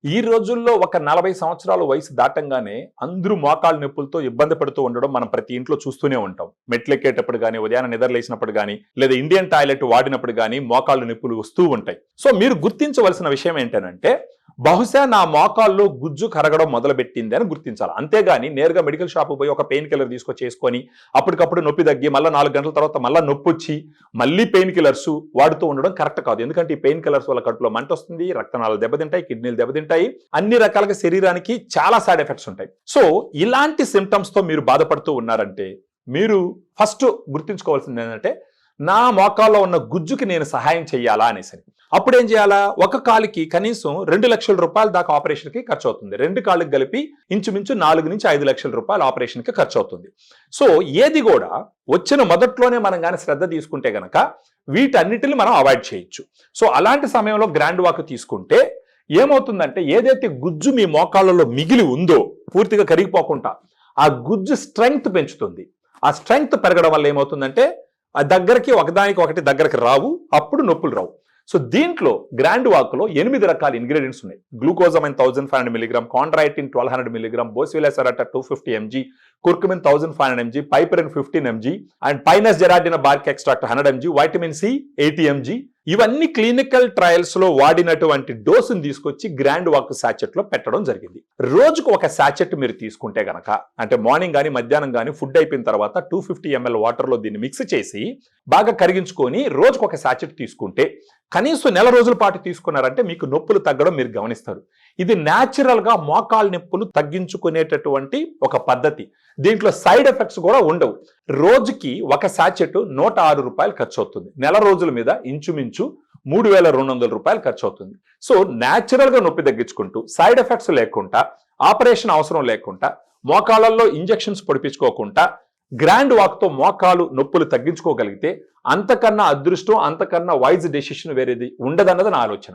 ఈ రోజుల్లో ఒక 40 సంవత్సరాల వయసు దాటంగానే అందరూ మోకాళ్ళ నొప్పులతో ఇబ్బంది పడుతూ ఉండడం మనం ప్రతి ఇంట్లో చూస్తూనే ఉంటాం. మెట్లెక్కేటప్పుడు గానీ, ఉదయాన్నే నిద్రలేసినప్పుడు గానీ, లేదా ఇండియన్ టాయిలెట్ వాడినప్పుడు గానీ మోకాళ్ళ నొప్పులు వస్తూ ఉంటాయి. సో మీరు గుర్తించవలసిన విషయం ఏంటనంటే, బహుశా నా మోకాల్లో గుజ్జు కరగడం మొదలుపెట్టింది అని గుర్తించాలి. అంతేగాని నేరుగా మెడికల్ షాప్‌కి పోయి ఒక పెయిన్ కిల్లర్ తీసుకొచ్చేసుకొని అప్పటికప్పుడు నొప్పి తగ్గి మళ్ళా 4 గంటల తర్వాత మళ్ళా నొప్పొచ్చి మళ్ళీ పెయిన్ కిల్లర్స్ వాడుతూ ఉండడం కరెక్ట్ కాదు. ఎందుకంటే ఈ పెయిన్ కిల్లర్స్ వల్ల కడుపులో మంటొస్తుంది, రక్తనాళాలు దెబ్బతింటాయి, కిడ్నీలు దెబ్బతింటాయి. అన్ని రకాలుగా శరీరానికి చాలా సైడ్ ఎఫెక్ట్స్ ఉంటాయి. సో ఇలాంటి సిమ్టమ్స్ తో మీరు బాధపడుతూ ఉన్నారంటే మీరు ఫస్ట్ గుర్తుంచుకోవాల్సింది ఏంటంటే, నా మోకాల్లో ఉన్న గుజ్జుకి నేను సహాయం చేయాలా అనేసి. అప్పుడు ఏం చేయాలా? ఒక కాలుకి కనీసం 2 లక్షల రూపాయల దాకా ఆపరేషన్ కి ఖర్చు అవుతుంది. 2 కాళ్ళకి కలిపి ఇంచుమించు 4 నుంచి 5 లక్షల రూపాయలు ఆపరేషన్ కి ఖర్చు అవుతుంది. సో ఏది కూడా వచ్చిన మొదట్లోనే మనం కానీ శ్రద్ధ తీసుకుంటే గనక వీటన్నిటిని మనం అవాయిడ్ చేయొచ్చు. సో అలాంటి సమయంలో గ్రాండ్ వాక్ తీసుకుంటే ఏమవుతుందంటే, ఏదైతే గుజ్జు మీ మోకాళ్ళలో మిగిలి ఉందో పూర్తిగా కరిగిపోకుండా ఆ గుజ్జు స్ట్రెంగ్త్ పెంచుతుంది. ఆ స్ట్రెంగ్త్ పెరగడం వల్ల ఏమవుతుందంటే, ఆ దగ్గరికి ఒకదానికి ఒకటి దగ్గరికి రావు, అప్పుడు నొప్పులు రావు. సో దీంట్లో గ్రాండ్ వాక్ లో 8 రకాల ఇంగ్రీడియంట్స్ ఉన్నాయి. Glucosamine 1500 mg, chondroitin 1200 mg, boswellia serrata 250 mg, curcumin 1500 mg, piperine 15 mg and pinus gerardiana bark extract 100 mg, vitamin C 80 mg. ఇవన్నీ క్లినికల్ ట్రయల్స్ లో వాడినటువంటి డోసును తీసుకొచ్చి గ్రాండ్ వాక్ సాచెట్ లో పెట్టడం జరిగింది. రోజుకు ఒక సాచెట్ మీరు తీసుకుంటే గనక, అంటే మార్నింగ్ కానీ మధ్యాహ్నం కానీ ఫుడ్ అయిపోయిన తర్వాత 250 ml వాటర్ లో దీన్ని మిక్స్ చేసి బాగా కరిగించుకొని రోజుకు ఒక సాచెట్ తీసుకుంటే కనీసం నెల రోజుల పాటు తీసుకున్నారంటే మీకు నొప్పులు తగ్గడం మీరు గమనిస్తారు. ఇది న్యాచురల్ గా మోకాళ్ళ నొప్పులు తగ్గించుకునేటటువంటి ఒక పద్ధతి. దీంట్లో సైడ్ ఎఫెక్ట్స్ కూడా ఉండవు. రోజుకి ఒక సాచెట్ 106 రూపాయలు ఖర్చు అవుతుంది. నెల రోజుల మీద ఇంచుమించు 3200 రూపాయలు ఖర్చు అవుతుంది. సో న్యాచురల్ గా నొప్పి తగ్గించుకుంటూ సైడ్ ఎఫెక్ట్స్ లేకుండా, ఆపరేషన్ అవసరం లేకుండా, మోకాళ్ళల్లో ఇంజెక్షన్స్ పొడిపించుకోకుండా గ్రాండ్ వాక్ తో మోకాలు నొప్పులు తగ్గించుకోగలిగితే అంతకన్నా అదృష్టం, అంతకన్నా వైజ్ డెసిషన్ వేరేది ఉండదన్నది నా ఆలోచన.